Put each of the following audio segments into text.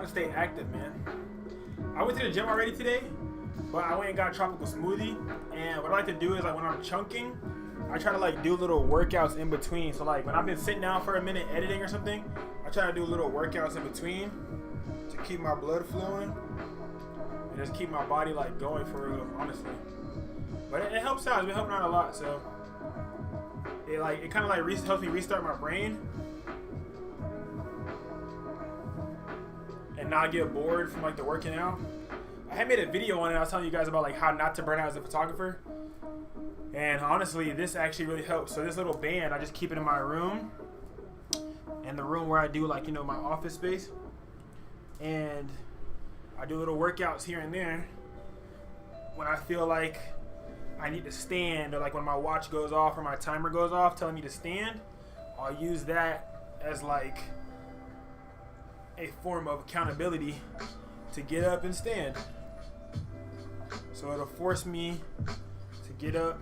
to stay active, man. I went to the gym already today, but I went and got a tropical smoothie. And what I like to do is, like, when I'm chunking, I try to like do little workouts in between. So like when I've been sitting down for a minute editing or something, I try to do little workouts in between to keep my blood flowing and just keep my body like going for real, honestly. But it helps out. It's been helping out a lot. So it kind of like helps me restart my brain and not get bored from like the working out. I had made a video on it. I was telling you guys about like how not to burn out as a photographer. And honestly, this actually really helps. So this little band, I just keep it in my room, and the room where I do like, you know, my office space. And I do little workouts here and there when I feel like I need to stand, or like when my watch goes off or my timer goes off telling me to stand. I'll use that as like a form of accountability to get up and stand. So it'll force me to get up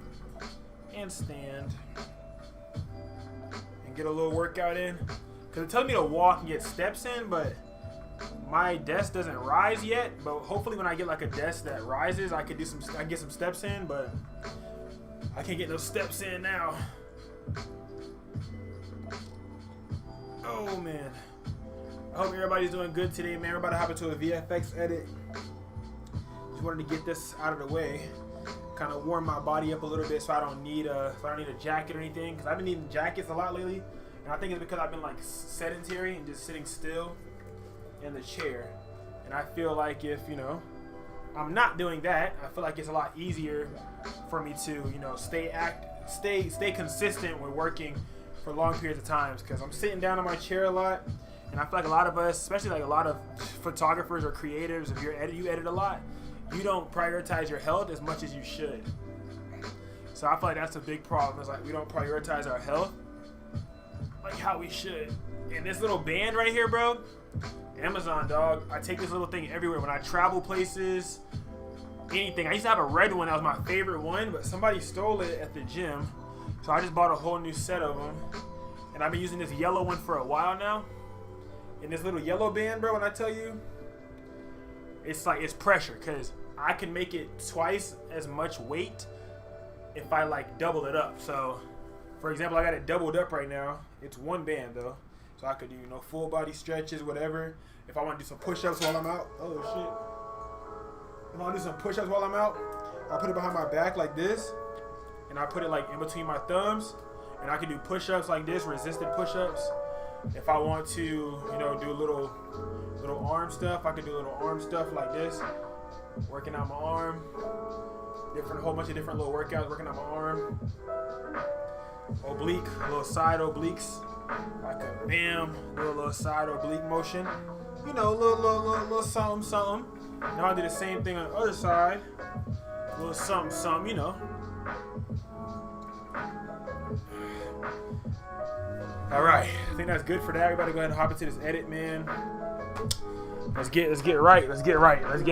and stand and get a little workout in, because it tells me to walk and get steps in, but my desk doesn't rise yet. But hopefully when I get like a desk that rises, I can get some steps in, but I can't get no steps in now. Oh man, I hope everybody's doing good today, man. We're about to hop into a VFX edit. Just wanted to get this out of the way, kind of warm my body up a little bit, so I don't need a jacket or anything, because I've been needing jackets a lot lately, and I think it's because I've been like sedentary and just sitting still in the chair. And I feel like if, you know, I'm not doing that, I feel like it's a lot easier for me to, you know, stay consistent with working for long periods of times, because I'm sitting down in my chair a lot. And I feel like a lot of us, especially like a lot of photographers or creatives, if you edit a lot, you don't prioritize your health as much as you should. So I feel like that's a big problem. It's like we don't prioritize our health like how we should. And this little band right here, bro, Amazon, dog. I take this little thing everywhere when I travel places, anything. I used to have a red one that was my favorite one, but somebody stole it at the gym. So I just bought a whole new set of them. And I've been using this yellow one for a while now. And this little yellow band, bro, when I tell you, it's like, it's pressure, because I can make it twice as much weight if I like double it up. So for example, I got it doubled up right now. It's one band though, so I could do, you know, full body stretches, whatever. If I want to do some push-ups while I'm out, oh shit, if I want to do some push-ups while I'm out, I put it behind my back like this, and I put it like in between my thumbs, and I can do push-ups like this, resisted push-ups. If I want to, you know, do little arm stuff, I could do little arm stuff like this, working out my arm. Whole bunch of different little workouts, working out my arm. Oblique, little side obliques. I could bam, do a little side oblique motion. You know, little something. Now I do the same thing on the other side. A little something, you know. All right, I think that's good for that. Everybody go ahead and hop into this edit, man. Let's get right. Let's get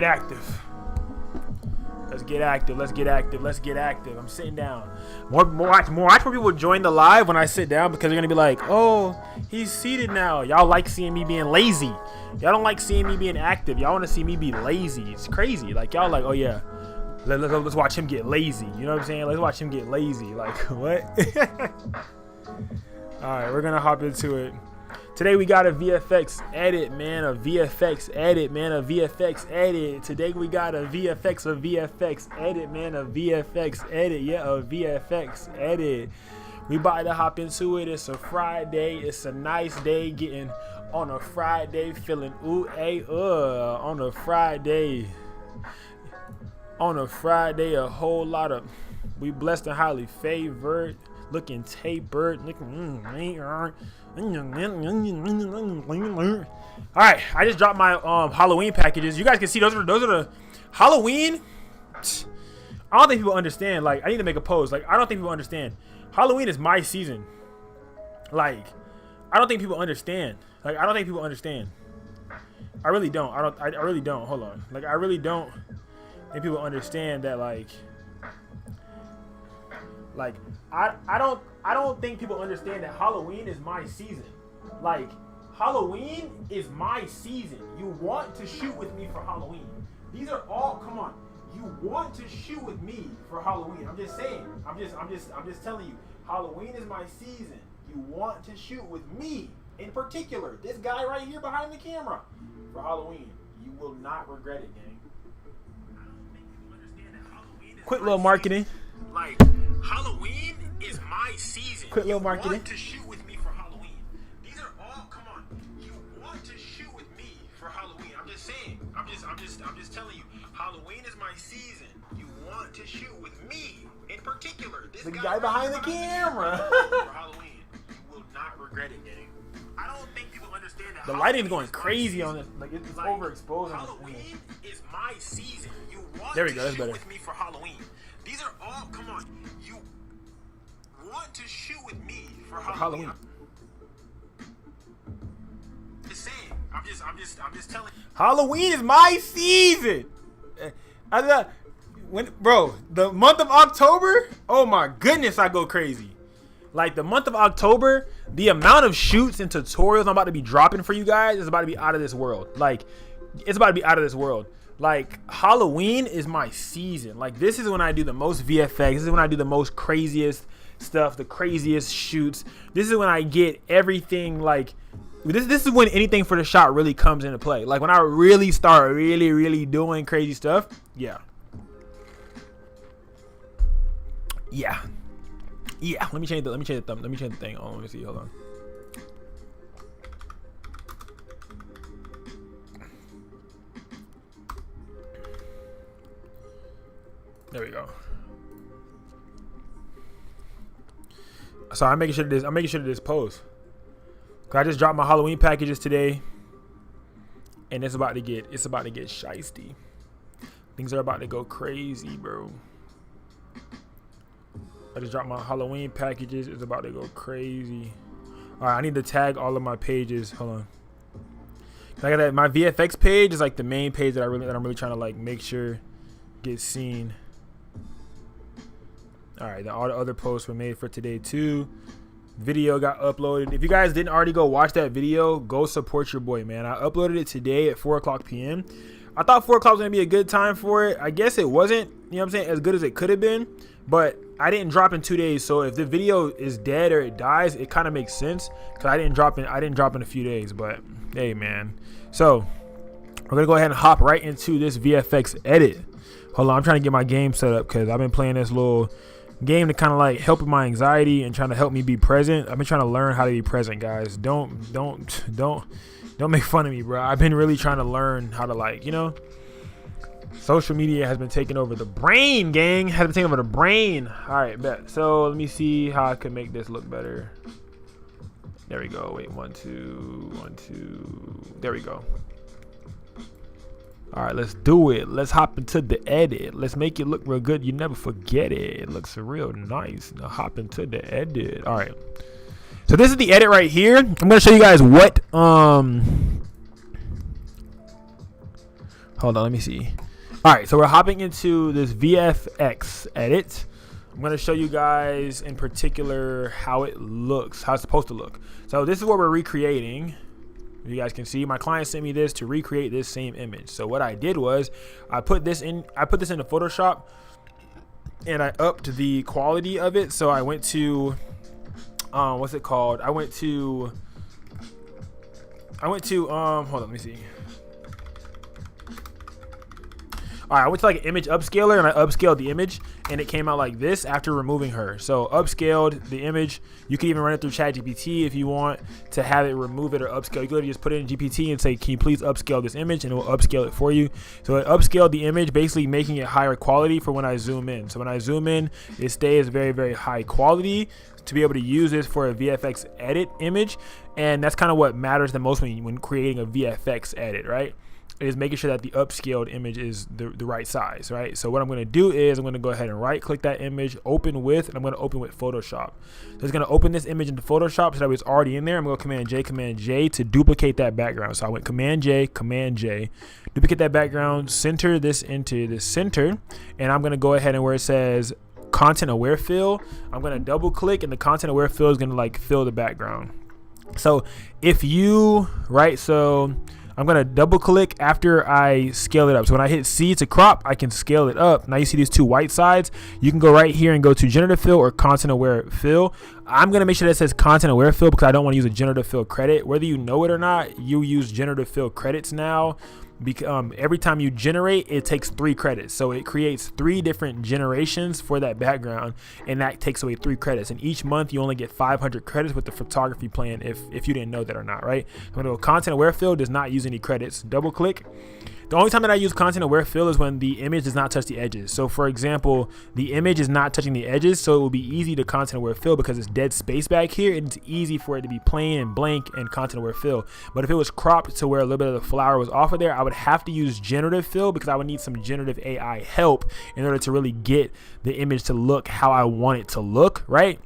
active. I'm sitting down. Watch more people join the live when I sit down, because they're gonna be like, oh, he's seated now. Y'all like seeing me being lazy. Y'all don't like seeing me being active. Y'all want to see me be lazy. It's crazy. Like, y'all like, oh yeah, let's watch him get lazy. You know what I'm saying? Let's watch him get lazy. Like, what? All right, we're gonna hop into it. Today we got a VFX edit, man. A VFX edit. Today we got a VFX edit, man. A VFX edit. Yeah, a VFX edit. We about to hop into it. It's a Friday. It's a nice day. Getting on a Friday, feeling on a Friday. A whole lot of, we blessed and highly favored. Looking tapered, all right, I just dropped my Halloween packages. You guys can see those are the Halloween. I don't think people understand. Like, I need to make a post. Like, I don't think people understand. Halloween is my season. Like, I don't think people understand. I really don't. I really don't. Hold on. Like, I really don't think people understand that. I don't think people understand that Halloween is my season. Like, Halloween is my season. You want to shoot with me for Halloween. These are all, come on. You want to shoot with me for Halloween. I'm just saying. I'm just telling you. Halloween is my season. You want to shoot with me in particular. This guy right here behind the camera for Halloween. You will not regret it, gang. I don't think people understand that Halloween is quick little marketing. Like, Halloween is my season. Quick little marketing. You want to shoot with me for Halloween. These are all, come on. You want to shoot with me for Halloween. I'm just saying. I'm just telling you. Halloween is my season. You want to shoot with me in particular. This guy behind the camera. For Halloween. You will not regret it, gang. I don't think people understand that. The lighting's going crazy on this. Like, it's overexposed. Halloween is my season. You want to shoot with me for Halloween. These are all, come on. You want to shoot with me for Halloween. Just saying. I'm just telling you. Halloween is my season. Bro, the month of October, oh my goodness, I go crazy. Like, the month of October, the amount of shoots and tutorials I'm about to be dropping for you guys is about to be out of this world. Like, it's about to be out of this world. Like, Halloween is my season. Like, this is when I do the most VFX. This is when I do the most craziest stuff, the craziest shoots. This is when I get everything, like, this is when anything for the shot really comes into play. Like, when I really start really doing crazy stuff. Yeah. Let me change the thing. Oh, let me see. Hold on. There we go. So I'm making sure this post. I just dropped my Halloween packages today, and it's about to get shiesty. Things are about to go crazy, bro. I just dropped my Halloween packages. It's about to go crazy. All right, I need to tag all of my pages. Hold on. I got that. My VFX page is like the main page that I'm really trying to like make sure gets seen. All right, all the other posts were made for today too. Video got uploaded. If you guys didn't already go watch that video, go support your boy, man. I uploaded it today at 4:00 p.m. I thought 4 o'clock was gonna be a good time for it. I guess it wasn't, you know what I'm saying, as good as it could have been, but I didn't drop in 2 days. So if the video is dead or it dies, it kind of makes sense because I didn't drop in a few days. But hey, man. So we're gonna go ahead and hop right into this VFX edit. Hold on, I'm trying to get my game set up because I've been playing this little game to kind of like help with my anxiety and trying to help me be present. I've been trying to learn how to be present, guys. Don't make fun of me, bro. I've been really trying to learn how to, like, you know, social media has been taking over the brain, gang. Has been taking over the brain. All right, bet. So let me see how I can make this look better. There we go. Wait, 1, 2, 1, 2. There we go. All right, let's do it. Let's hop into the edit. Let's make it look real good. You never forget it. It looks real nice. Now hop into the edit. All right. So this is the edit right here. I'm going to show you guys what, hold on, let me see. All right, so we're hopping into this VFX edit. I'm going to show you guys in particular how it looks, how it's supposed to look. So this is what we're recreating. You guys can see my client sent me this to recreate this same image. So what I did was I put this into Photoshop and I upped the quality of it. So I went to what's it called? I went to hold on, let me see. All right, I went to like an image upscaler and I upscaled the image and it came out like this after removing her. So upscaled the image. You can even run it through ChatGPT if you want to have it remove it or upscale. You can literally just put it in GPT and say, can you please upscale this image, and it will upscale it for you. So it upscaled the image, basically making it higher quality for when I zoom in. So when I zoom in, it stays very, very high quality to be able to use this for a VFX edit image. And that's kind of what matters the most when creating a VFX edit, right? Is making sure that the upscaled image is the right size, right? So what I'm going to do is I'm going to go ahead and right click that image, open with, and I'm going to open with Photoshop. So it's going to open this image into Photoshop so that it's already in there. I'm going to go Command J to duplicate that background. So I went Command J, duplicate that background, center this into the center, and I'm going to go ahead and where it says content aware fill, I'm going to double click and the content aware fill is going to like fill the background. So if you, right, so I'm going to double click after I scale it up. So when I hit C to crop, I can scale it up. Now you see these two white sides. You can go right here and go to generative fill or content aware fill. I'm going to make sure that it says content aware fill because I don't want to use a generative fill credit. Whether you know it or not, you use generative fill credits now. Every time you generate, it takes 3 credits. So it creates 3 different generations for that background, and that takes away 3 credits. And each month you only get 500 credits with the photography plan if you didn't know that or not, right? I'm gonna go content aware fill, does not use any credits. Double click. The only time that I use content aware fill is when the image does not touch the edges. So for example, the image is not touching the edges, so it will be easy to content aware fill because it's dead space back here, and it's easy for it to be plain and blank and content aware fill. But if it was cropped to where a little bit of the flower was off of there, I would have to use generative fill because I would need some generative AI help in order to really get the image to look how I want it to look, right?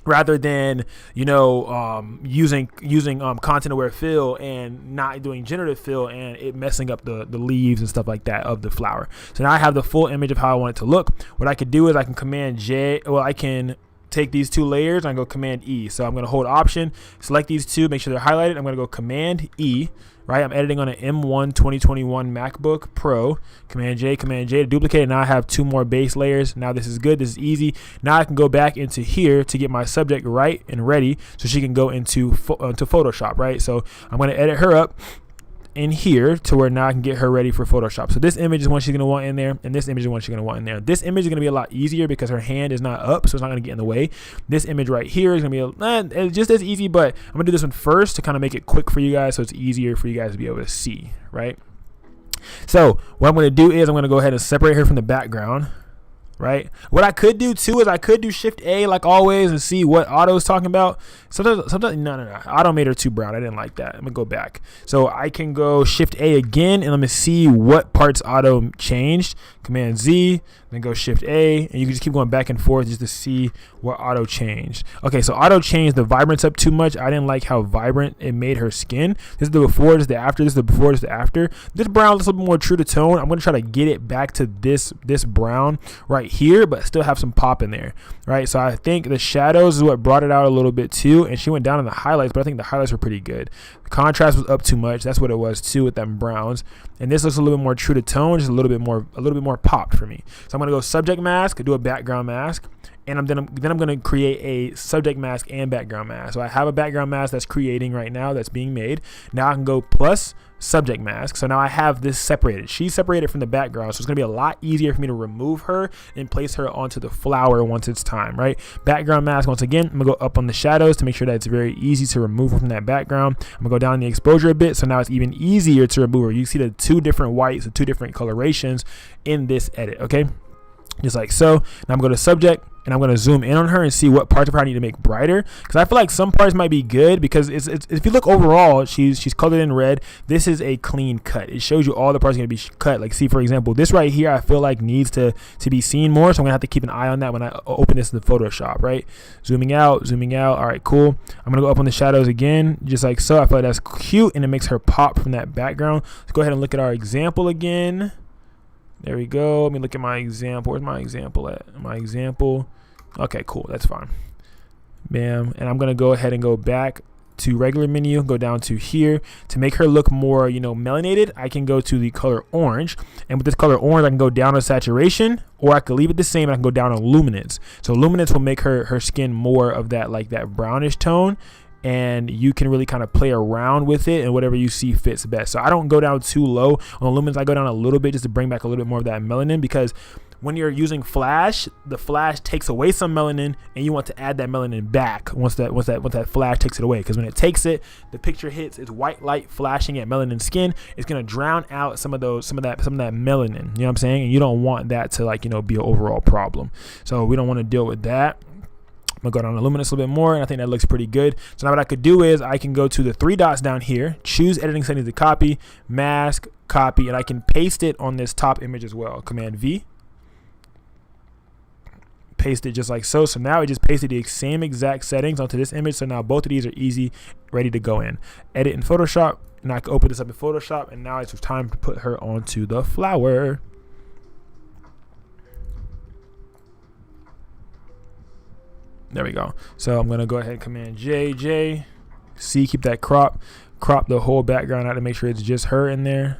Rather than, you know, using content aware fill and not doing generative fill and it messing up the leaves and stuff like that of the flower. So now I have the full image of how I want it to look. What I could do is I can command J, well, I can take these 2 layers and I go command E. So I'm going to hold option, select these 2, make sure they're highlighted. I'm going to go command E, right? I'm editing on an M1 2021 MacBook Pro. Command J to duplicate it. Now I have 2 more base layers. Now this is good. This is easy. Now I can go back into here to get my subject right and ready so she can go into Photoshop, right? So I'm going to edit her up in here to where now I can get her ready for Photoshop. So this image is one she's going to want in there, and this image is one she's going to want in there. This image is going to be a lot easier because her hand is not up, so it's not going to get in the way. This image right here is going to be just as easy, but I'm going to do this one first to kind of make it quick for you guys so it's easier for you guys to be able to see, right? So what I'm going to do is I'm going to go ahead and separate her from the background. Right. What I could do too is I could do Shift A like always and see what Auto is talking about. Sometimes no. Auto made her too brown. I didn't like that. I'm gonna go back. So I can go Shift A again and let me see what parts Auto changed. Command Z, then go Shift A, and you can just keep going back and forth just to see what Auto changed. Okay, so Auto changed the vibrance up too much. I didn't like how vibrant it made her skin. This is the before, this is the after, this is the before, this is the after. This brown looks a little bit more true to tone. I'm gonna try to get it back to this brown right here, but still have some pop in there, right? So I think the shadows is what brought it out a little bit too, and she went down in the highlights, but I think the highlights were pretty good. The contrast was up too much. That's what it was too with them browns, and this looks a little bit more true to tone, just a little bit more popped for me. So I'm gonna go subject mask, do a background mask, and I'm gonna create a subject mask and background mask. So I have a background mask that's creating right now, that's being made. Now I can go plus subject mask. So now I have this separated. She's separated from the background, so it's gonna be a lot easier for me to remove her and place her onto the flower once it's time, right? Background mask, once again, I'm gonna go up on the shadows to make sure that it's very easy to remove her from that background. I'm gonna go down in the exposure a bit, so now it's even easier to remove her. You see the 2 different whites, the 2 different colorations in this edit, okay? Just like so. Now I'm going to subject and I'm going to zoom in on her and see what parts of her I need to make brighter, because I feel like some parts might be good because it's if you look overall, she's colored in red. This is a clean cut. It shows you all the parts are going to be cut. Like see, for example, this right here I feel like needs to be seen more, so I'm going to have to keep an eye on that when I open this in the Photoshop, right? Zooming out. All right, cool. I'm going to go up on the shadows again, just like so. I feel like that's cute and it makes her pop from that background. Let's go ahead and look at our example again. There we go. Let me look at my example. Where's my example at? My example. Okay, cool. That's fine. Bam. And I'm going to go ahead and go back to regular menu, go down to here. To make her look more, melanated, I can go to the color orange. And with this color orange, I can go down to saturation, or I can leave it the same and I can go down to luminance. So luminance will make her skin more of that, like that brownish tone. And you can really kind of play around with it and whatever you see fits best. So I don't go down too low on luminance. I go down a little bit just to bring back a little bit more of that melanin, because when you're using flash, the flash takes away some melanin and you want to add that melanin back once that flash takes it away. Because when it takes it, the picture hits its white light flashing at melanin skin. It's gonna drown out some of that melanin. You know what I'm saying? And you don't want that to be an overall problem. So we don't want to deal with that. I'm gonna go down to luminance a little bit more, and I think that looks pretty good. So now what I could do is I can go to the 3 dots down here, choose editing settings to copy, mask, copy, and I can paste it on this top image as well. Command V, paste it just like so. So now it just pasted the same exact settings onto this image. So now both of these are easy, ready to go in. Edit in Photoshop, and I can open this up in Photoshop, and now it's time to put her onto the flower. There we go. So I'm gonna go ahead and command J, C, keep that crop the whole background out to make sure it's just her in there,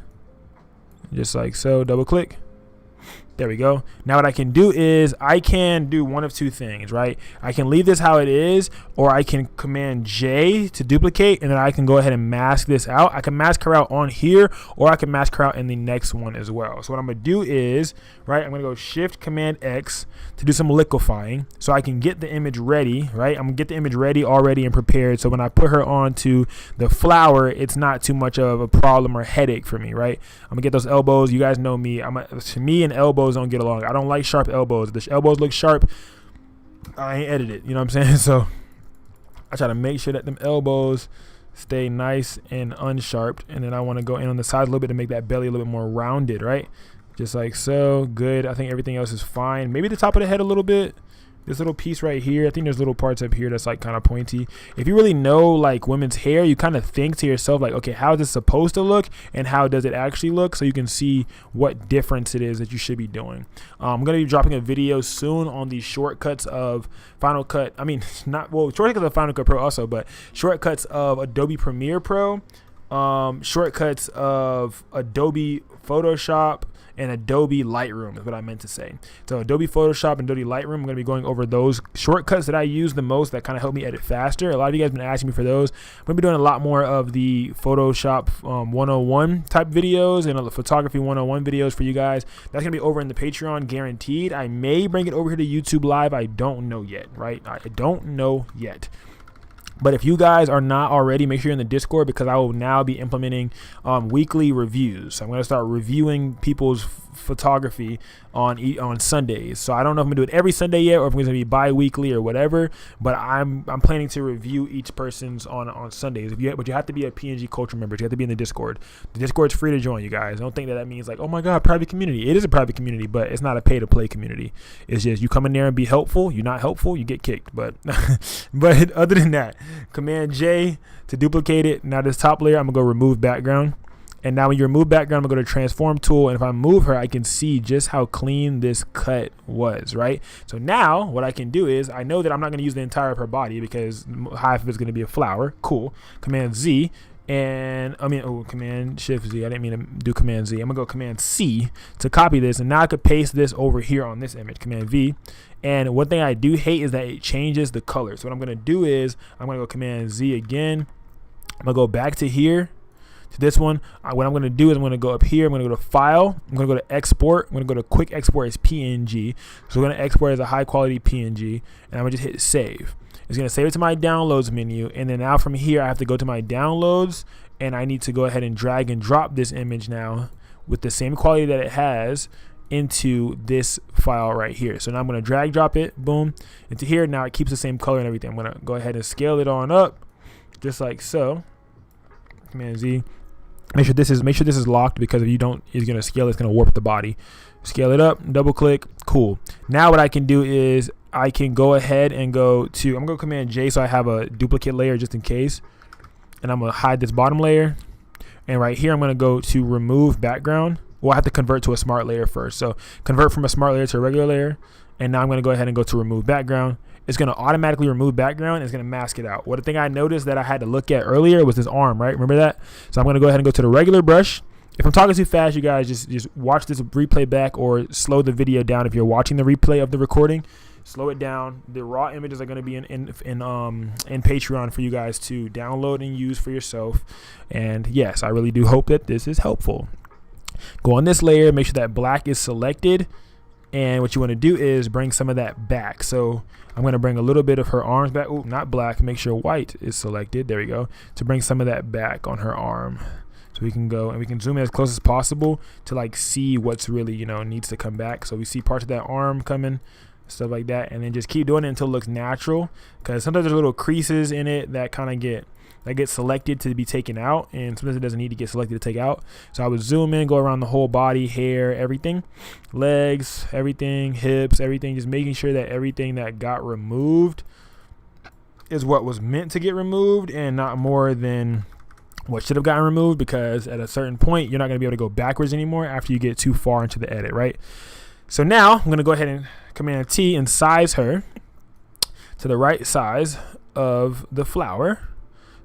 just like so. Double click. There we go. Now what I can do is I can do one of two things, right? I can leave this how it is, or I can Command J to duplicate, and then I can go ahead and mask this out. I can mask her out on here, or I can mask her out in the next one as well. So what I'm gonna do is, right, I'm gonna go Shift Command X to do some liquefying so I can get the image ready, right? I'm gonna get the image ready already and prepared, so when I put her onto the flower, it's not too much of a problem or headache for me, right? I'm gonna get those elbows. You guys know me. To me and elbows don't get along. I don't like sharp elbows. If the elbows look sharp, I ain't edit it. You know what I'm saying? So I try to make sure that them elbows stay nice and unsharped, and then I want to go in on the sides a little bit to make that belly a little bit more rounded, right? Just like so. Good. I think everything else is fine. Maybe the top of the head a little bit. This little piece right here, I think there's little parts up here that's like kind of pointy. If you really know like women's hair, you kind of think to yourself like, okay, how is this supposed to look and how does it actually look, so you can see what difference it is that you should be doing. I'm going to be dropping a video soon on the shortcuts of Final Cut. I mean, shortcuts of Final Cut Pro also, but shortcuts of Adobe Premiere Pro, shortcuts of Adobe Photoshop, and Adobe Lightroom is what I meant to say. So Adobe Photoshop and Adobe Lightroom, I'm going to be going over those shortcuts that I use the most that kind of help me edit faster. A lot of you guys have been asking me for those. I'm going to be doing a lot more of the Photoshop 101 type videos and photography 101 videos for you guys. That's going to be over in the Patreon, guaranteed. I may bring it over here to YouTube Live. I don't know yet, right? I don't know yet. But if you guys are not already, make sure you're in the Discord, because I will now be implementing weekly reviews. So I'm going to start reviewing people's photography on Sundays. So I don't know if I'm going to do it every Sunday yet, or if it's going to be bi-weekly or whatever. But I'm planning to review each person's on Sundays. But you have to be a PNG Culture member. You have to be in the Discord. The Discord's free to join, you guys. Don't think that means like, oh my God, private community. It is a private community, but it's not a pay-to-play community. It's just you come in there and be helpful. You're not helpful, you get kicked. But but other than that, Command J to duplicate it. Now this top layer, I'm gonna go remove background. And now when you remove background, I'm gonna go to transform tool. And if I move her, I can see just how clean this cut was, right? So now what I can do is, I know that I'm not gonna use the entire of her body because half of it's gonna be a flower. Cool. Command Z. And Command Shift Z. I didn't mean to do Command Z. I'm gonna go Command C to copy this, and now I could paste this over here on this image. Command V. And one thing I do hate is that it changes the color. So what I'm gonna do is I'm gonna go Command Z again. I'm gonna go back to here to this one. What I'm gonna do is I'm gonna go up here. I'm gonna go to File. I'm gonna go to Export. I'm gonna go to Quick Export as PNG. So we're gonna export as a high quality PNG, and I'm gonna just hit Save. It's going to save it to my downloads menu, and then now from here I have to go to my downloads, and I need to go ahead and drag and drop this image now with the same quality that it has into this file right here. So now I'm going to drag drop it, boom, into here. Now it keeps the same color and everything. I'm going to go ahead and scale it on up just like so. Command Z. Make sure this is locked, because if you don't, it's going to scale, it's going to warp the body. Scale it up, double click, cool. Now what I can do is I can go ahead and I'm gonna go Command J so I have a duplicate layer just in case, and I'm gonna hide this bottom layer, and right here I'm gonna go to remove background. Well, I have to convert to a smart layer first, so convert from a smart layer to a regular layer, and now I'm gonna go ahead and go to remove background. It's gonna automatically remove background, and it's gonna mask it out. One thing I noticed that I had to look at earlier was this arm, right? Remember that? So I'm gonna go ahead and go to the regular brush. If I'm talking too fast, you guys just watch this replay back, or slow the video down if you're watching the replay of the recording. Slow it down. The raw images are going to be in Patreon for you guys to download and use for yourself. And yes, I really do hope that this is helpful. Go on this layer, make sure that black is selected, and what you want to do is bring some of that back. So I'm going to bring a little bit of her arms back. Oh, not black. Make sure white is selected. There we go. To bring some of that back on her arm. So we can go and we can zoom in as close as possible to like see what's really, needs to come back. So we see parts of that arm coming, stuff like that, and then just keep doing it until it looks natural, because sometimes there's little creases in it that kind of get selected to be taken out, and sometimes it doesn't need to get selected to take out. So I would zoom in, go around the whole body, hair, everything, legs, everything, hips, everything, just making sure that everything that got removed is what was meant to get removed and not more than what should have gotten removed, because at a certain point you're not going to be able to go backwards anymore after you get too far into the edit, right? So now I'm going to go ahead and Command T and size her to the right size of the flower.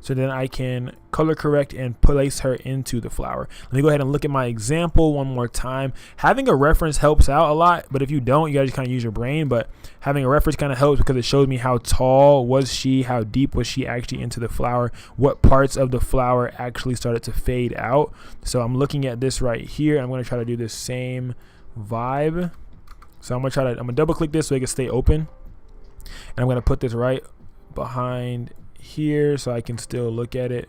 so then I can color correct and place her into the flower. Let me go ahead and look at my example one more time. Having a reference helps out a lot, but if you don't, you gotta just kind of use your brain. But having a reference kind of helps because it shows me how tall was she, how deep was she actually into the flower, what parts of the flower actually started to fade out. So I'm looking at this right here. I'm gonna try to do the same vibe. So I'm gonna double click this so it can stay open, and I'm gonna put this right behind here so I can still look at it.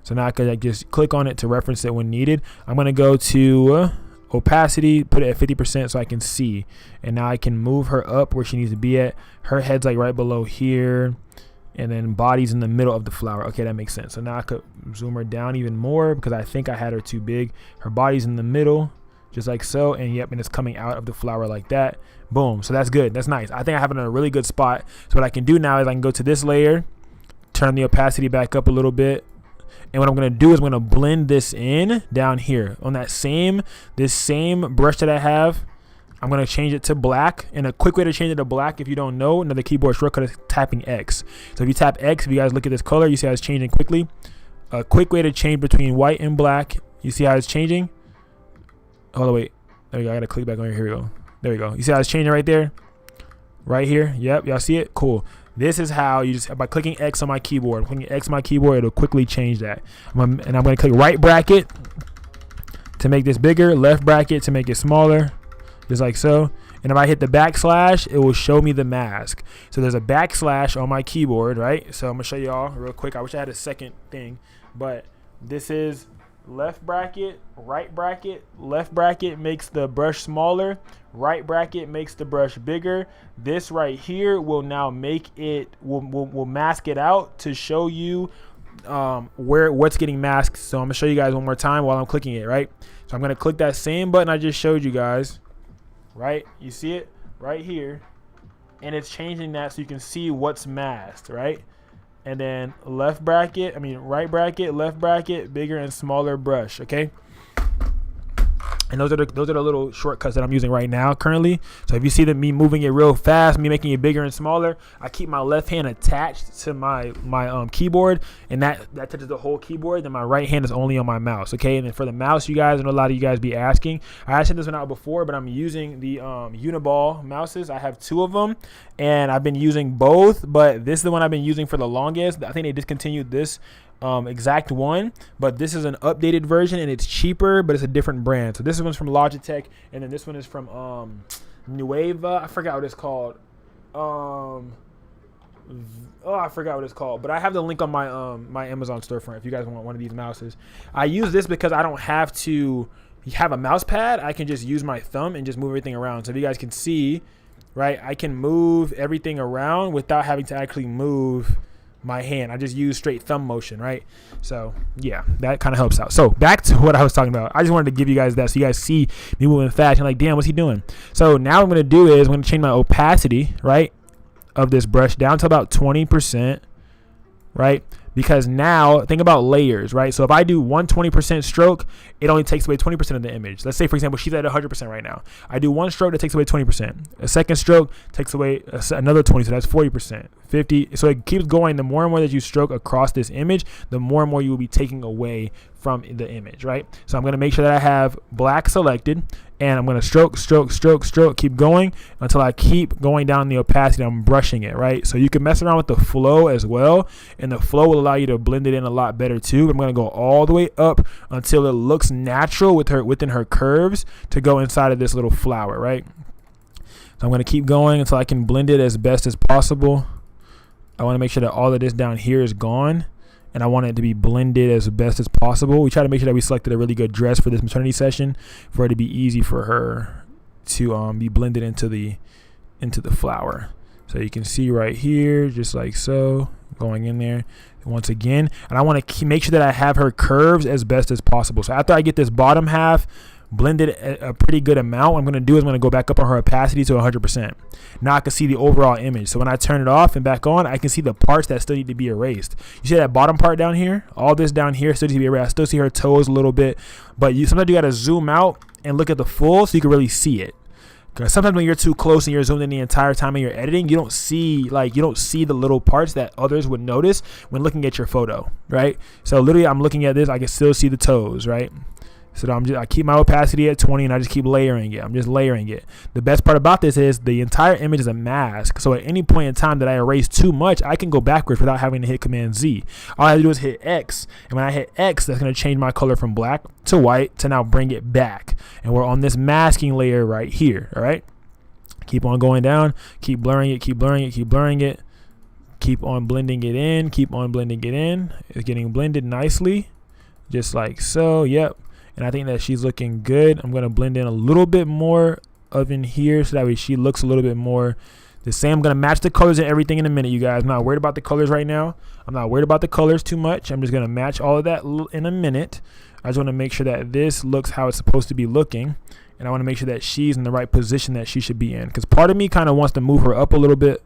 So now I could like just click on it to reference it when needed. I'm gonna go to opacity, put it at 50% so I can see, and now I can move her up where she needs to be at. Her head's like right below here, and then body's in the middle of the flower. Okay, that makes sense. So now I could zoom her down even more because I think I had her too big. Her body's in the middle, just like so, and yep, and it's coming out of the flower like that. Boom. So that's good. That's nice. I think I have it in a really good spot. So what I can do now is I can go to this layer, turn the opacity back up a little bit, and what I'm going to do is I'm going to blend this in down here on that this same brush that I have. I'm going to change it to black, and a quick way to change it to black, if you don't know, another keyboard shortcut is tapping X. So if you tap X, if you guys look at this color, you see how it's changing quickly. A quick way to change between white and black, you see how it's changing. Hold on, wait. There we go. I got to click back on here. Here we go. There we go. You see how it's changing right there? Right here. Yep. Y'all see it? Cool. This is how you just, by clicking X on my keyboard, clicking X on my keyboard, it'll quickly change that. And I'm going to click right bracket to make this bigger, left bracket to make it smaller, just like so. And if I hit the backslash, it will show me the mask. So there's a backslash on my keyboard, right? So I'm going to show y'all real quick. I wish I had a second thing, but this is left bracket, right bracket. Left bracket makes the brush smaller, right bracket makes the brush bigger. This right here will now make it, will mask it out to show you what's getting masked. So I'm gonna show you guys one more time while I'm clicking it, right? So I'm gonna click that same button I just showed you guys, right? You see it right here, and it's changing that so you can see what's masked, right? And then right bracket, left bracket, bigger and smaller brush, okay? And those are the little shortcuts that I'm using right now currently. So if you see me moving it real fast, me making it bigger and smaller, I keep my left hand attached to my keyboard, and that touches the whole keyboard. Then my right hand is only on my mouse, okay? And then for the mouse, you guys, I know a lot of you guys be asking. I sent this one out before, but I'm using the Uniball mouses. I have 2 of them, and I've been using both, but this is the one I've been using for the longest. I think they discontinued this exact one, but this is an updated version and it's cheaper, but it's a different brand. So this one's from Logitech, and then this one is from Nueva. I forgot what it's called. I forgot what it's called, but I have the link on my my Amazon storefront if you guys want one of these mouses. I use this because I don't have to have a mouse pad. I can just use my thumb and just move everything around. So if you guys can see, right, I can move everything around without having to actually move my hand. I just use straight thumb motion, right? So yeah, that kind of helps out. So back to what I was talking about. I just wanted to give you guys that so you guys see me moving fast and like, damn, what's he doing? So now what I'm going to do is I'm going to change my opacity, right, of this brush down to about 20%, right? Because now think about layers, right? So if I do 120% stroke, it only takes away 20% of the image. Let's say, for example, she's at 100% right now. I do one stroke, that takes away 20%. A second stroke takes away another 20, so that's 40%, 50. So it keeps going. The more and more that you stroke across this image, the more and more you will be taking away from the image, right? So I'm going to make sure that I have black selected, and I'm going to stroke, stroke, stroke, stroke, keep going until I keep going down the opacity. I'm brushing it, right? So you can mess around with the flow as well, and the flow will allow you to blend it in a lot better too. But I'm going to go all the way up until it looks natural within her curves to go inside of this little flower, right? So I'm going to keep going until I can blend it as best as possible. I want to make sure that all of this down here is gone, and I want it to be blended as best as possible. We try to make sure that we selected a really good dress for this maternity session for it to be easy for her to be blended into the flower. So you can see right here, just like so, going in there once again. And I want to make sure that I have her curves as best as possible. So after I get this bottom half blended a pretty good amount, what I'm going to do is I'm going to go back up on her opacity to 100%. Now I can see the overall image. So when I turn it off and back on, I can see the parts that still need to be erased. You see that bottom part down here? All this down here still needs to be erased. I still see her toes a little bit, but sometimes you got to zoom out and look at the full so you can really see it. Because sometimes when you're too close and you're zoomed in the entire time and you're editing, you don't see the little parts that others would notice when looking at your photo, right? So literally, I'm looking at this, I can still see the toes, right? So I keep my opacity at 20 and I just keep layering it. I'm just layering it. The best part about this is the entire image is a mask. So at any point in time that I erase too much, I can go backwards without having to hit Command Z. All I have to do is hit X. And when I hit X, that's going to change my color from black to white to now bring it back. And we're on this masking layer right here. All right. Keep on going down. Keep blurring it. Keep blurring it. Keep blurring it. Keep on blending it in. Keep on blending it in. It's getting blended nicely. Just like so. Yep. And I think that she's looking good. I'm going to blend in a little bit more of in here so that way she looks a little bit more the same. I'm going to match the colors and everything in a minute, you guys. I'm not worried about the colors right now. I'm not worried about the colors too much. I'm just going to match all of that in a minute. I just want to make sure that this looks how it's supposed to be looking. And I want to make sure that she's in the right position that she should be in. Because part of me kind of wants to move her up a little bit.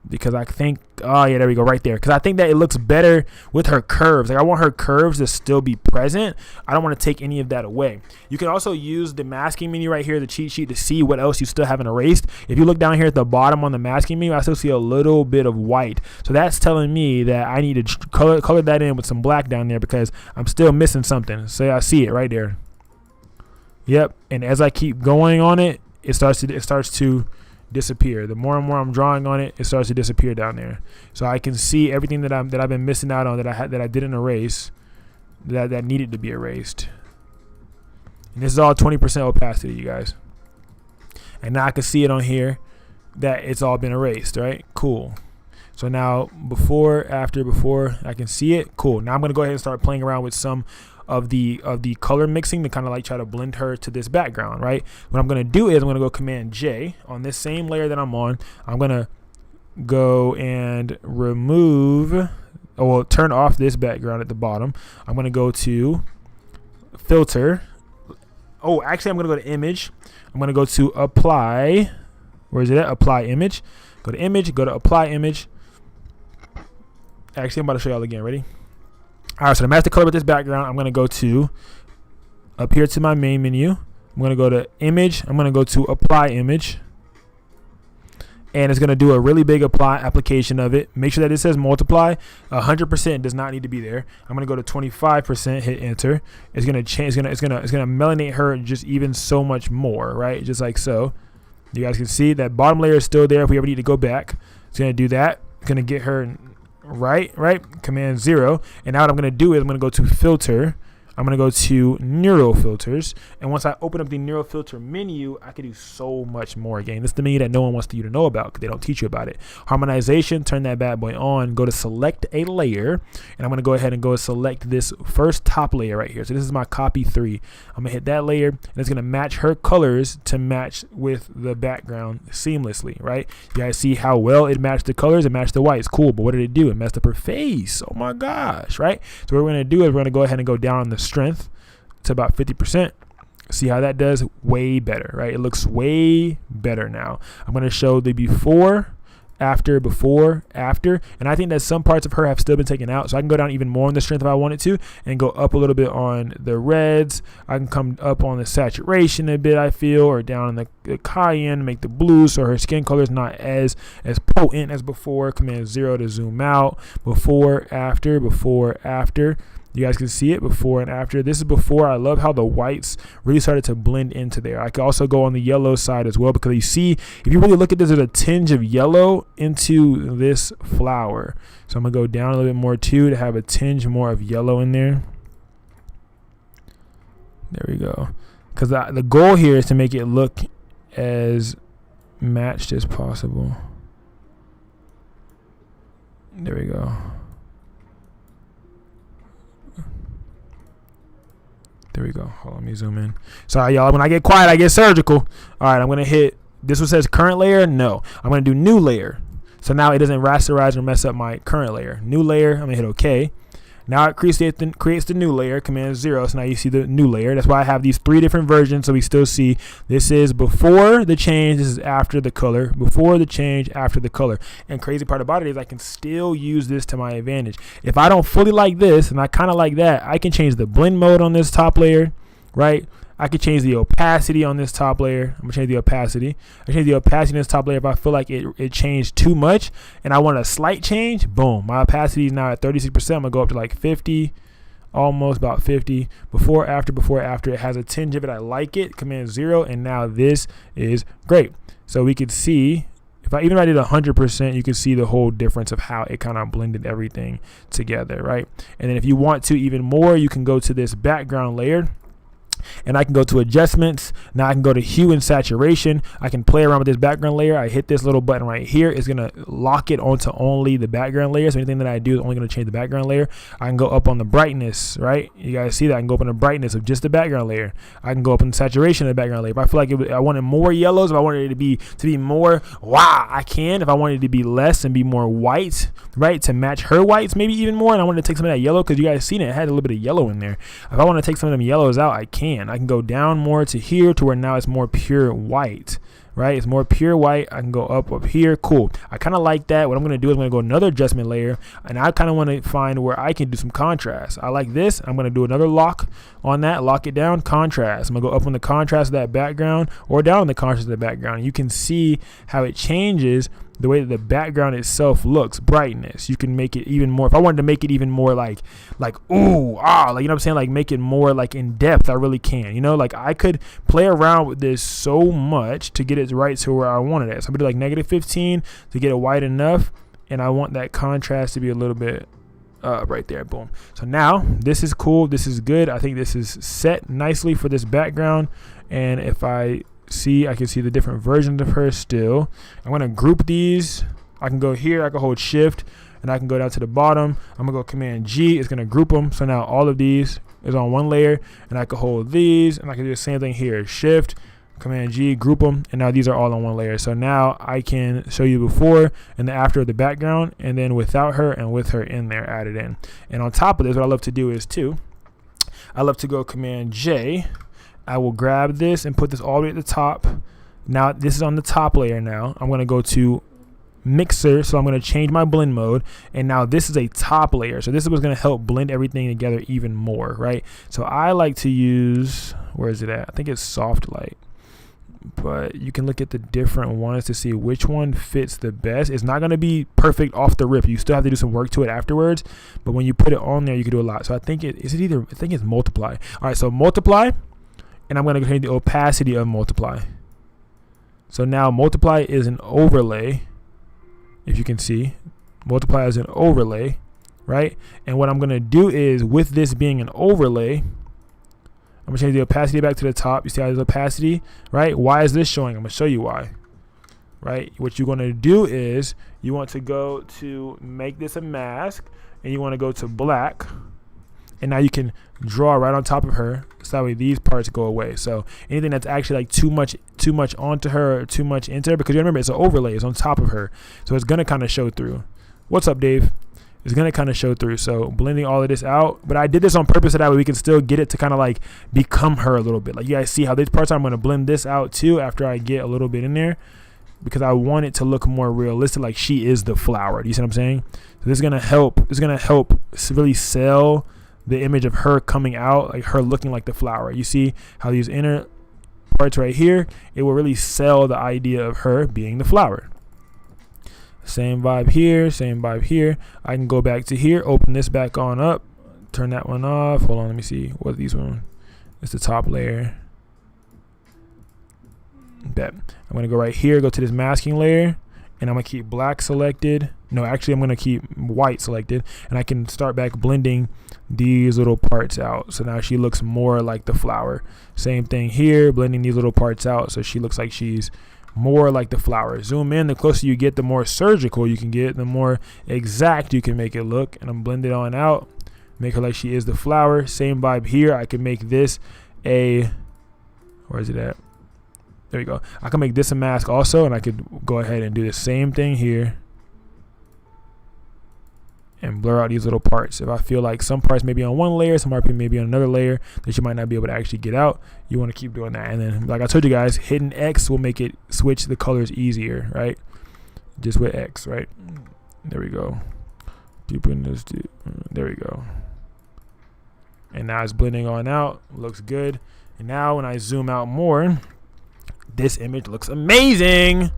Because I think, oh yeah, there we go, right there. Because I think that it looks better with her curves. Like I want her curves to still be present. I don't want to take any of that away. You can also use the masking menu right here, the cheat sheet, to see what else you still haven't erased. If you look down here at the bottom on the masking menu, I still see a little bit of white. So that's telling me that I need to color that in with some black down there because I'm still missing something. So I see it right there. Yep. And as I keep going on it, it starts to disappear. The more and more I'm drawing on it, it starts to disappear down there. So I can see everything that I've been missing out on that I didn't erase, that needed to be erased. And this is all 20% opacity, you guys. And now I can see it on here that it's all been erased, right? Cool. So now before, after, before, I can see it. Cool. Now I'm gonna go ahead and start playing around with some of the color mixing to kind of like try to blend her to this background, right? What I'm going to do is I'm going to go Command J on this same layer that I'm on. I'm going to go and remove, well, turn off this background at the bottom. I'm going to go to filter. Oh, actually I'm going to go to image. I'm going to go to apply. Where is it at? Apply image. Go to image, go to apply image. Actually, I'm about to show y'all again. Ready? All right, so to match the color with this background, I'm going to go to up here to my main menu. I'm going to go to image. I'm going to go to apply image. And it's going to do a really big application of it. Make sure that it says multiply. 100% does not need to be there. I'm going to go to 25%, hit enter. It's going to change. It's going to melanate her just even so much more, right? Just like so. You guys can see that bottom layer is still there if we ever need to go back. It's going to do that. It's going to get her right, Command 0. And now what I'm going to do is I'm going to go to filter. I'm going to go to neural filters. And once I open up the neural filter menu, I can do so much more. Again, this is the menu that no one wants you to know about because they don't teach you about it. Harmonization, turn that bad boy on. Go to select a layer. And I'm going to go ahead and go select this first top layer right here. So this is my copy 3. I'm going to hit that layer. And it's going to match her colors to match with the background seamlessly, right? You guys see how well it matched the colors. It matched the whites. Cool. But what did it do? It messed up her face. Oh my gosh, right? So what we're going to do is we're going to go ahead and go down on the strength to about 50%. See how that does? Way better, right? It looks way better now. I'm going to show the before, after, and I think that some parts of her have still been taken out, so I can go down even more on the strength if I wanted to and go up a little bit on the reds. I can come up on the saturation a bit, I feel, or down in the cayenne, make the blue so her skin color is not as potent as before. Command 0 to zoom out. Before, after. You guys can see it before and after. This is before. I love how the whites really started to blend into there. I could also go on the yellow side as well because you see, if you really look at this, there's a tinge of yellow into this flower. So I'm going to go down a little bit more too to have a tinge more of yellow in there. There we go. Because the goal here is to make it look as matched as possible. There we go. There we go. Hold on, let me zoom in. Sorry, y'all. When I get quiet, I get surgical. All right, I'm going to hit. This one says current layer. No. I'm going to do new layer. So now it doesn't rasterize or mess up my current layer. New layer. I'm going to hit OK. Now it creates the new layer, Command 0. So now you see the new layer. That's why I have these 3 different versions. So we still see this is before the change. This is after the color. Before the change, after the color. And crazy part about it is I can still use this to my advantage. If I don't fully like this and I kind of like that, I can change the blend mode on this top layer, right? I could change the opacity on this top layer. I'm gonna change the opacity. I change the opacity on this top layer if I feel like it changed too much and I want a slight change. Boom, my opacity is now at 36%. I'm gonna go up to like 50, almost about 50. Before, after. It has a tinge of it. I like it. Command 0, and now this is great. So we could see, even if I did 100%, you can see the whole difference of how it kind of blended everything together, right? And then if you want to even more, you can go to this background layer, and I can go to adjustments. Now I can go to hue and saturation. I can play around with this background layer. I hit this little button right here. It's gonna lock it onto only the background layer. So anything that I do is only gonna change the background layer. I can go up on the brightness, right? You guys see that? I can go up on the brightness of just the background layer. I can go up in the saturation of the background layer. If I feel like I wanted more yellows, if I wanted it to be more, I can. If I wanted it to be less and be more white, right, to match her whites maybe even more, and I wanted to take some of that yellow, because you guys seen it had a little bit of yellow in there. If I want to take some of them yellows out, I can. I can go down more to here to where now it's more pure white, right? It's more pure white. I can go up here. Cool. I kind of like that. What I'm going to do is I'm going to go another adjustment layer, and I kind of want to find where I can do some contrast. I like this. I'm going to do another lock on that. Lock it down. Contrast. I'm going to go up on the contrast of that background or down on the contrast of the background. You can see how it changes the way that the background itself looks. Brightness, you can make it even more. If I wanted to make it even more like ooh, like, you know what I'm saying, like make it more like in depth, I really can, you know, like I could play around with this so much to get it right to where I wanted it. So I'm gonna do like -15 to get it white enough, and I want that contrast to be a little bit right there. Boom. So now this is cool. This is good. I think this is set nicely for this background. And if I can see the different versions of her still. I'm going to group these. I can go here. I can hold shift, and I can go down to the bottom. I'm going to go command G. It's going to group them. So now all of these is on one layer, and I can hold these, and I can do the same thing here. Shift, command G, group them, and now these are all on one layer. So now I can show you before and the after of the background, and then without her and with her in there added in. And on top of this, what I love to do is I love to go command J. I will grab this and put this all the way at the top. Now this is on the top layer. Now I'm going to go to mixer, so I'm going to change my blend mode, and now this is a top layer. So this is what's going to help blend everything together even more, right? So I like to use, where is it at? I think it's soft light, but you can look at the different ones to see which one fits the best. It's not going to be perfect off the rip. You still have to do some work to it afterwards, but when you put it on there, you can do a lot. So I think I think it's multiply. All right, so multiply. And I'm going to change the opacity of multiply. So now multiply is an overlay. If you can see, multiply is an overlay, right? And what I'm going to do is, with this being an overlay, I'm going to change the opacity back to the top. You see how there's opacity, right? Why is this showing? I'm going to show you why, right? What you're going to do is you want to go to make this a mask, and you want to go to black. And now you can draw right on top of her, so that way these parts go away. So anything that's actually like too much onto her or too much into her, because you remember it's an overlay, it's on top of her, so it's gonna kind of show through. What's up, Dave? It's gonna kind of show through. So blending all of this out, but I did this on purpose so that way we can still get it to kind of like become her a little bit. Like you guys see how these parts are. I'm gonna blend this out too after I get a little bit in there, because I want it to look more realistic, like she is the flower. Do you see what I'm saying? So this is gonna help. It's gonna help really sell the image of her coming out, like her looking like the flower. You see how these inner parts right here, it will really sell the idea of her being the flower. Same vibe here, same vibe here. I can go back to here, open this back on up, turn that one off. Hold on, let me see what these one. It's the top layer. Bet. I'm gonna go right here, go to this masking layer, and I'm gonna keep black selected. No, actually I'm gonna keep white selected, and I can start back blending these little parts out. So now she looks more like the flower. Same thing here, blending these little parts out so she looks like she's more like the flower. Zoom in, the closer you get, the more surgical you can get, the more exact you can make it look. And I'm blending on out, make her like she is the flower. Same vibe here. I can make this a, where is it at? There we go. I can make this a mask also, and I could go ahead and do the same thing here and blur out these little parts. If I feel like some parts may be on one layer, some parts may be on another layer that you might not be able to actually get out, you want to keep doing that. And then, like I told you guys, hitting X will make it switch the colors easier, right? Just with X, right? There we go. There we go. And now it's blending on out. Looks good. And now when I zoom out more, this image looks amazing.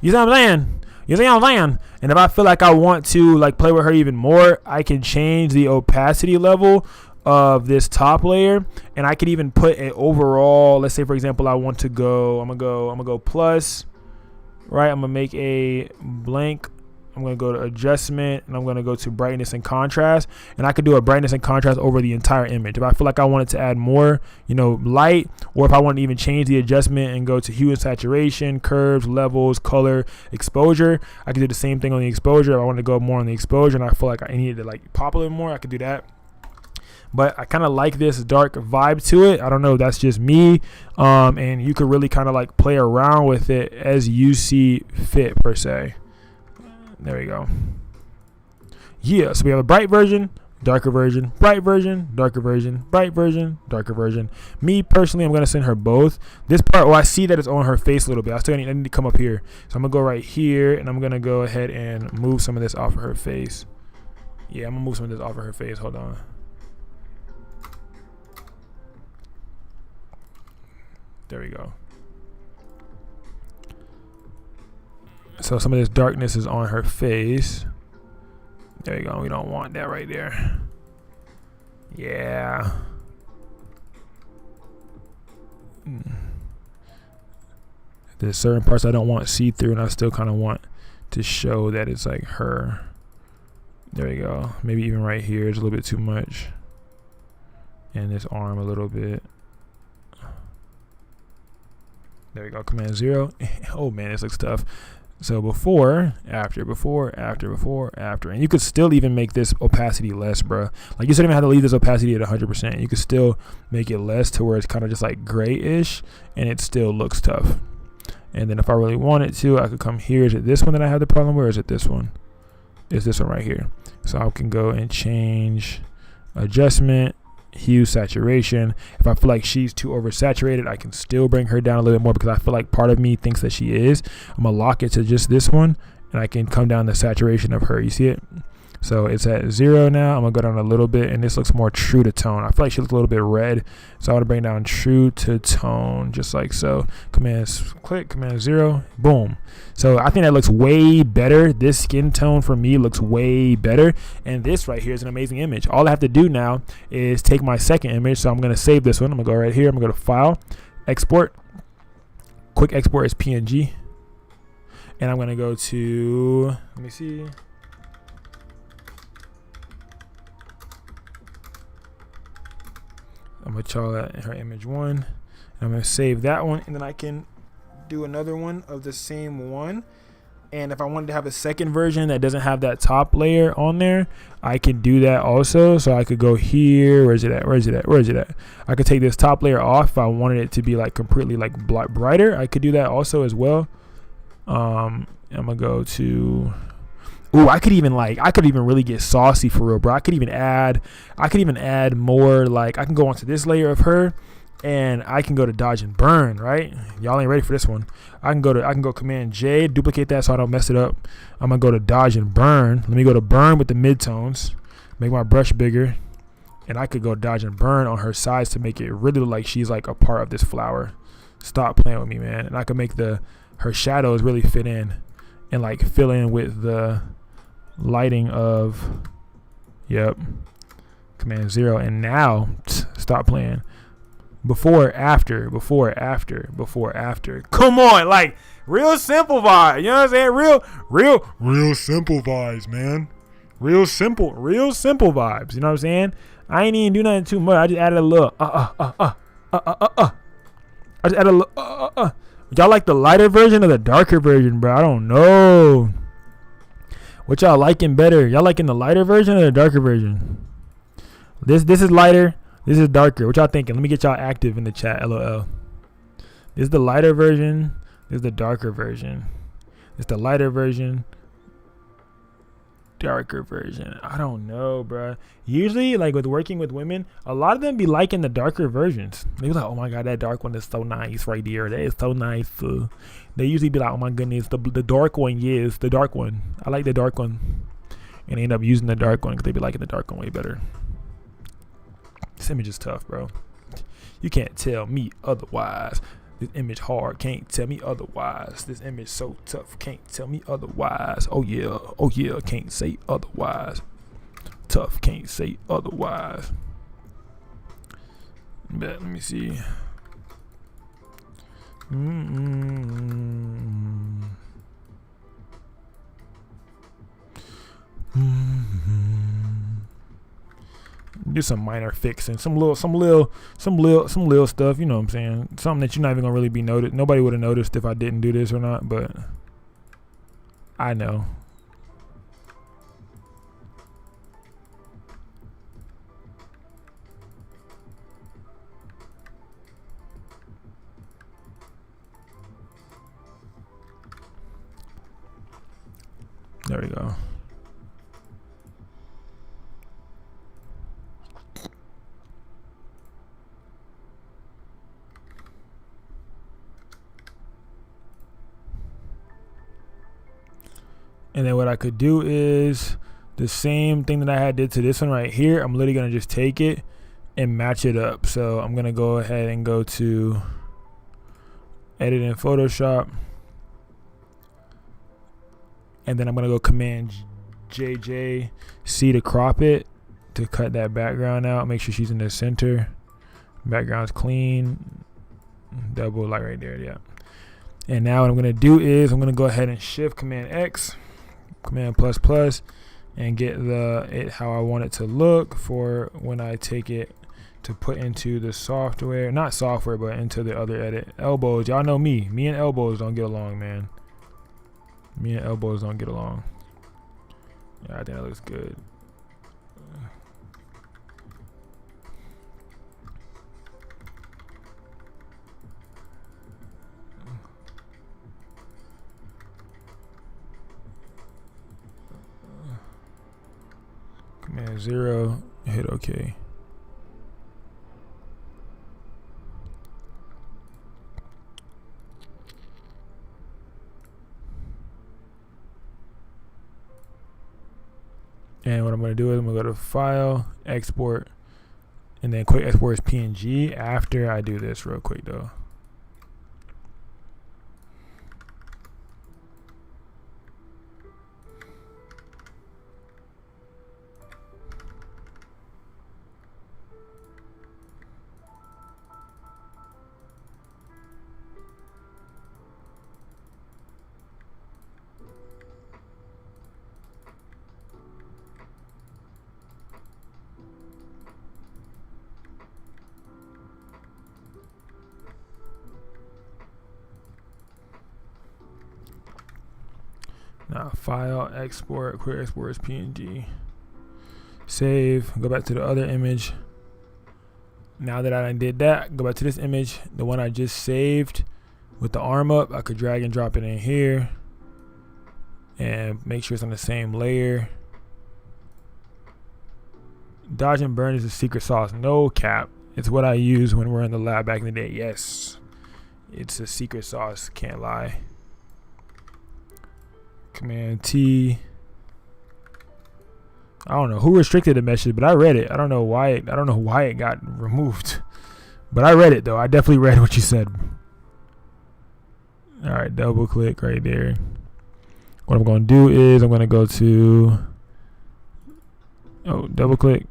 You see what I'm saying? You see what I'm saying? And if I feel like I want to like play with her even more, I can change the opacity level of this top layer, and I could even put an overall, let's say for example I want to go, I'm gonna go plus, right? I'm gonna make a blank, I'm gonna go to adjustment, and I'm gonna go to brightness and contrast, and I could do a brightness and contrast over the entire image. If I feel like I wanted to add more, you know, light, or if I want to even change the adjustment and go to hue and saturation, curves, levels, color, exposure, I could do the same thing on the exposure. If I want to go more on the exposure and I feel like I needed to like pop a little more, I could do that. But I kind of like this dark vibe to it. I don't know, that's just me. And you could really kind of like play around with it as you see fit per se. There we go. Yeah, so we have a bright version, darker version, bright version, darker version, bright version, darker version. Me personally, I'm gonna send her both. This part, I see that it's on her face a little bit. I need to come up here. So I'm gonna go right here, and I'm gonna go ahead and move some of this off of her face. Yeah, I'm gonna move some of this off of her face. Hold on. There we go. So some of this darkness is on her face. There you go. We don't want that right there. Yeah. There's certain parts I don't want see-through, and I still kind of want to show that it's like her. There we go. Maybe even right here is a little bit too much. And this arm a little bit. There we go, Command 0. Oh man, this looks tough. So before, after, before, after, before, after. And you could still even make this opacity less, bro. Like you still even have to leave this opacity at 100%. You could still make it less to where it's kind of just like grayish, and it still looks tough. And then if I really wanted to, I could come here. Is it this one that I have the problem with, or is it this one? It's this one right here. So I can go and change adjustment, hue, saturation. If I feel like she's too oversaturated, I can still bring her down a little bit more, because I feel like part of me thinks that she is. I'm gonna lock it to just this one, and I can come down the saturation of her. You see it? So it's at 0 now. I'm gonna go down a little bit, and this looks more true to tone. I feel like she looks a little bit red, so I want to bring down true to tone, just like so. Command click, Command 0, boom. So I think that looks way better. This skin tone for me looks way better, and this right here is an amazing image. All I have to do now is take my second image. So I'm gonna save this one. I'm gonna go right here. I'm gonna go to File, Export. Quick export as PNG, and I'm gonna go to, let me see. I'm gonna call that her image 1. I'm gonna save that one, and then I can do another one of the same one. And if I wanted to have a second version that doesn't have that top layer on there, I can do that also. So I could go here. Where's it at? Where's it at? Where's it at? I could take this top layer off if I wanted it to be like completely like brighter. I could do that also as well. I'm gonna go to. Ooh, I could even really get saucy for real, bro. I could even add more, like I can go onto this layer of her, and I can go to dodge and burn, right? Y'all ain't ready for this one. I can go Command J, duplicate that so I don't mess it up. I'm gonna go to dodge and burn. Let me go to burn with the midtones, make my brush bigger, and I could go dodge and burn on her sides to make it really look like she's like a part of this flower. Stop playing with me, man. And I can make her shadows really fit in and like fill in with the lighting of, yep, Command 0. And now stop playing. Before, after, before, after, before, after. Come on, like real simple vibe. You know what I'm saying? Real simple vibes, man. Real simple vibes. You know what I'm saying? I ain't even do nothing too much. I just added a little I just added a little Y'all like the lighter version or the darker version, bro? I don't know. What y'all liking better? Y'all liking the lighter version or the darker version? This is lighter. This is darker. What y'all thinking? Let me get y'all active in the chat. LOL. This is the lighter version. This is the darker version. It's the lighter version. Darker version. I don't know, bro. Usually, like with working with women, a lot of them be liking the darker versions. They be like, "Oh my god, that dark one is so nice right there. That is so nice." They usually be like, "Oh my goodness, the dark one, yes, the dark one. I like the dark one," and they end up using the dark one because they be liking the dark one way better. This image is tough, bro. You can't tell me otherwise. This image hard, can't tell me otherwise. This image so tough, can't tell me otherwise. Oh yeah, can't say otherwise. Tough, can't say otherwise. But let me see. Do some minor fixing, some little stuff, you know what I'm saying? Something that you're not even gonna really be noticed. Nobody would have noticed if I didn't do this or not, but I know. There we go. And then what I could do is the same thing that I had did to this one right here. I'm literally going to just take it and match it up. So I'm going to go ahead and go to edit in Photoshop. And then I'm going to go Command JJ C to crop it, to cut that background out. Make sure she's in the center. Background's clean. Double like right there, yeah. And now what I'm going to do is I'm going to go ahead and Shift Command X. Command ++, and get it how I want it to look for when I take it to put into the software, not software, but into the other edit. Elbows, y'all know me and elbows don't get along, man. Me and elbows don't get along. Yeah, I think that looks good. Command 0, hit OK. And what I'm going to do is I'm going to go to File, Export, and then quick export as PNG after I do this real quick though. Now File, Export, quick export as PNG. Save, go back to the other image. Now that I did that, go back to this image, the one I just saved with the arm up. I could drag and drop it in here and make sure it's on the same layer. Dodge and burn is a secret sauce, no cap. It's what I use when we're in the lab back in the day. Yes, it's a secret sauce, can't lie. Command T. I don't know who restricted the message, but I read it. I don't know why it got removed, but I read it though. I definitely read what you said. All right, double click right there. What I'm going to do is I'm going to go to double click.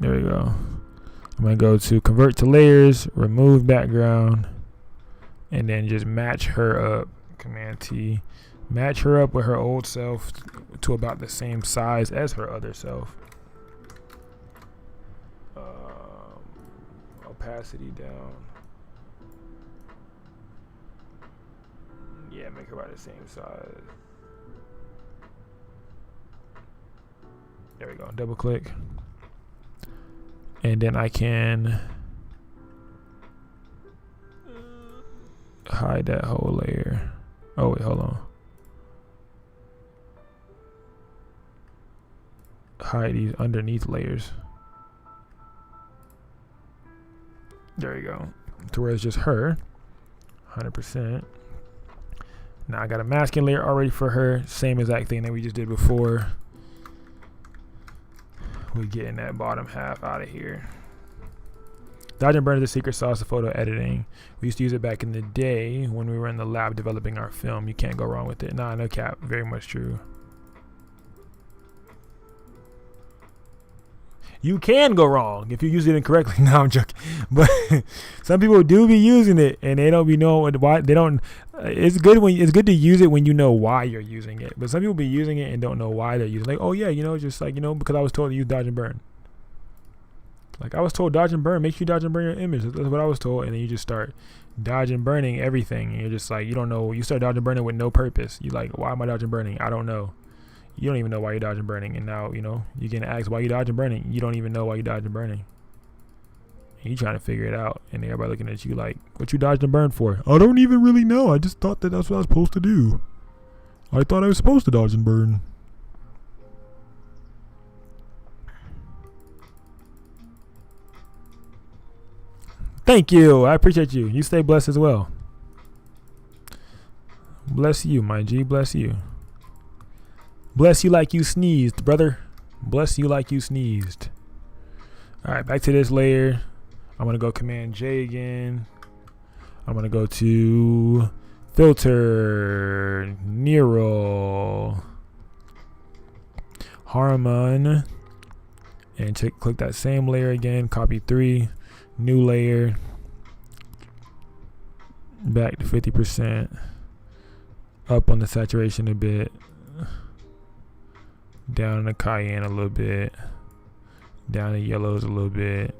There we go. I'm going to go to convert to layers, remove background, and then just match her up. Command T. Match her up with her old self to about the same size as her other self. Opacity down. Yeah, make her about the same size. There we go. Double click. And then I can hide that whole layer. Oh, wait, hold on. Hide these underneath layers. There you go. To where it's just her. 100%. Now I got a masking layer already for her. Same exact thing that we just did before. We're getting that bottom half out of here. Dodge and burn is the secret sauce of photo editing. We used to use it back in the day when we were in the lab developing our film. You can't go wrong with it. Nah, no cap. Very much true. You can go wrong if you use it incorrectly. No, I'm joking. But some people do be using it and they don't be knowing why. They don't. It's good to use it when you know why you're using it. But some people be using it and don't know why they're using it. Like, oh yeah, just like, because I was told to use dodge and burn. Like I was told dodge and burn. Make sure you dodge and burn your image. That's what I was told. And then you just start dodge and burning everything. And you're just like, you don't know. You start dodge and burning with no purpose. You like, why am I dodge and burning? I don't know. You don't even know why you're dodging burning, and now you're getting asked why you dodging burning. You don't even know why you dodging burning. And you trying to figure it out, and everybody looking at you like, "What you dodged and burned for?" I don't even really know. I just thought that's what I was supposed to do. I thought I was supposed to dodge and burn. Thank you. I appreciate you. You stay blessed as well. Bless you, my G. Bless you. Bless you like you sneezed, brother. Bless you like you sneezed. All right, back to this layer. I'm going to go Command J again. I'm going to go to Filter, Neural, Harmon, and click that same layer again. Copy 3, new layer, back to 50%, up on the saturation a bit. Down in the cayenne a little bit, down the yellows a little bit,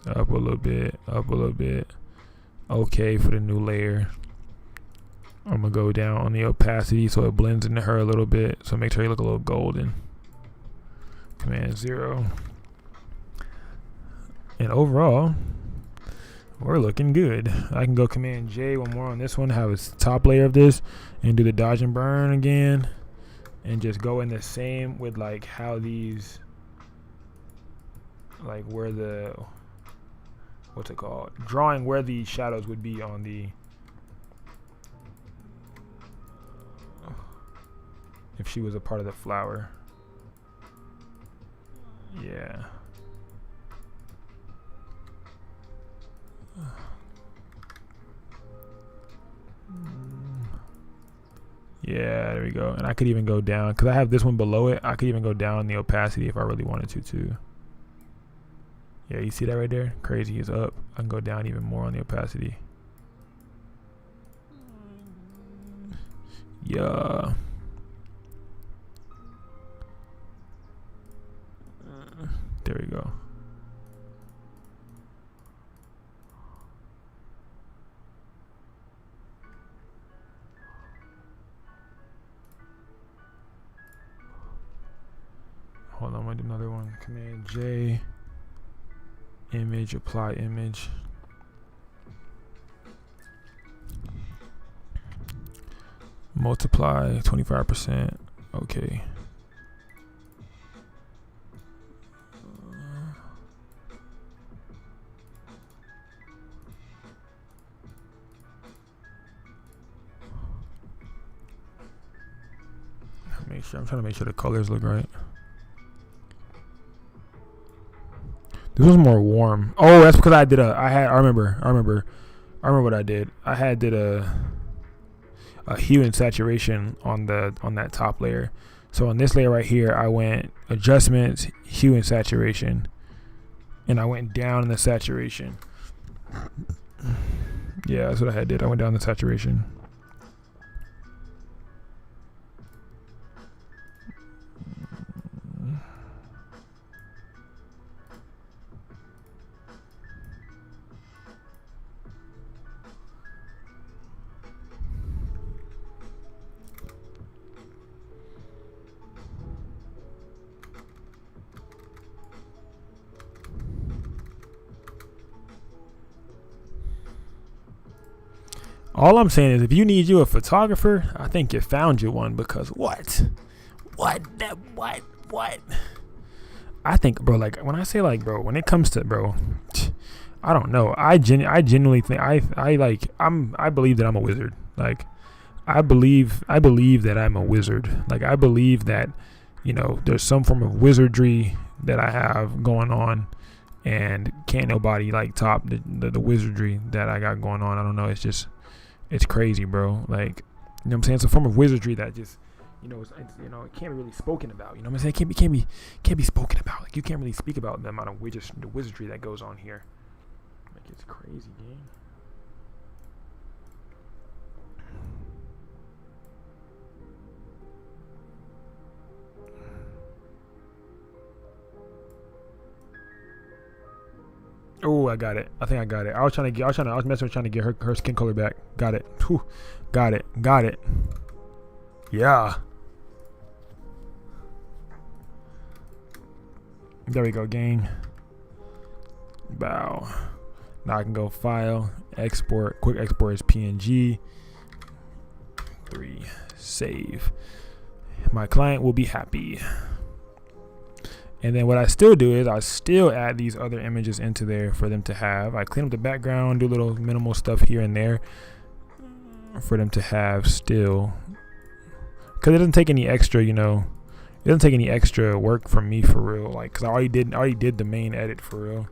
up a little bit, up a little bit. Okay for the new layer. I'm gonna go down on the opacity so it blends into her a little bit. So make sure you look a little golden. Command 0. And overall, we're looking good. I can go Command J one more on this one, have a top layer of this, and do the dodge and burn again. And just go in the same with like how these, like where the, what's it called? Drawing where the shadows would be on the, if she was a part of the flower. Yeah. Yeah, there we go. And I could even go down because I have this one below it. I could even go down in the opacity if I really wanted to too. Yeah, you see that right there? Crazy is up. I can go down even more on the opacity. Yeah. There we go. Hold on, I'm gonna do another one. Command J, image, apply image. Multiply 25%. Okay. I'm trying to make sure the colors look right. This was more warm. Oh, that's because I remember what I did. I did a hue and saturation on that top layer. So on this layer right here, I went adjustments, hue and saturation, and I went down in the saturation. Yeah, that's what I did. I went down the saturation. All I'm saying is if you need you a photographer, I think you found you one, because what? I think, bro, like when I say like, bro, when it comes to, bro, I don't know. I genuinely think I believe that I'm a wizard. Like I believe that I'm a wizard. Like I believe that, there's some form of wizardry that I have going on and can't nobody like top the wizardry that I got going on. I don't know, it's crazy, bro. Like, you know what I'm saying? It's a form of wizardry that just, you know, it can't be really spoken about. You know what I'm saying? It can't be spoken about. Like, you can't really speak about the amount of the wizardry that goes on here. Like, it's crazy, gang. Oh, I got it. I think I got it. I was messing with trying to get her skin color back. Got it. Whew. Got it. Yeah. There we go, gang. Bow. Now I can go file, export. Quick export is PNG. 3. Save. My client will be happy. And then what I still do is I still add these other images into there for them to have. I clean up the background, do little minimal stuff here and there for them to have still. Because it doesn't take any extra, you know, it doesn't take any extra work from me for real. Like, because I already did the main edit for real.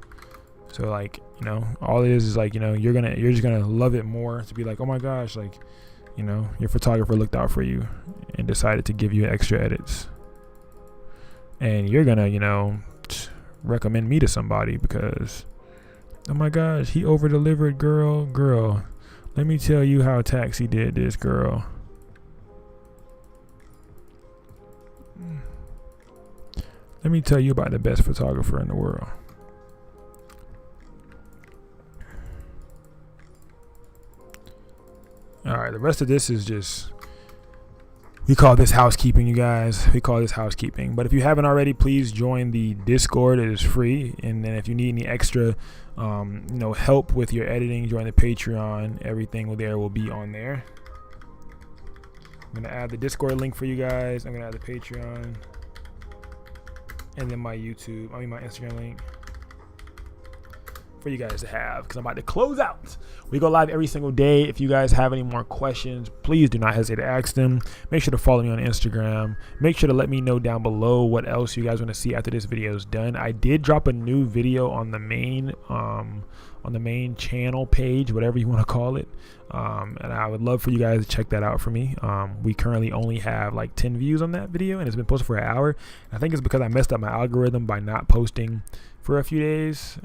So like, you know, all it is like, you know, you're just gonna love it more to be like, oh my gosh, like, you know, your photographer looked out for you and decided to give you extra edits. And you're gonna, you know, recommend me to somebody because, oh my gosh, he over delivered, girl. Let me tell you how Taxi did this, girl. Let me tell you about the best photographer in the world. All right, the rest of this is just, we call this housekeeping, you guys. We call this housekeeping. But if you haven't already, please join the Discord. It is free. And then if you need any extra, you know, help with your editing, join the Patreon. Everything there will be on there. I'm gonna add the Discord link for you guys. I'm gonna add the Patreon, and then my Instagram link for you guys to have, because I'm about to close out. We go live every single day. If you guys have any more questions, please do not hesitate to ask them. Make sure to follow me on Instagram. Make sure to let me know down below what else you guys want to see after this video is done. I did drop a new video on the main channel page, whatever you want to call it, and I would love for you guys to check that out for me. We currently only have like 10 views on that video, and it's been posted for an hour. I think it's because I messed up my algorithm by not posting for a few days.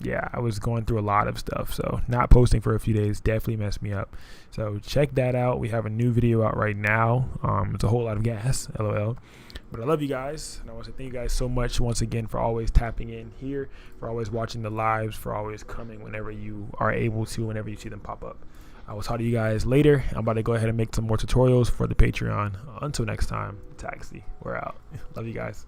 Yeah, I was going through a lot of stuff, so not posting for a few days definitely messed me up. So check that out. We have a new video out right now. It's a whole lot of gas, LOL. But I love you guys, and I want to thank you guys so much once again for always tapping in here, for always watching the lives, for always coming whenever you are able to, whenever you see them pop up. I will talk to you guys later. I'm about to go ahead and make some more tutorials for the Patreon. Until next time, Taxi, we're out. Love you guys.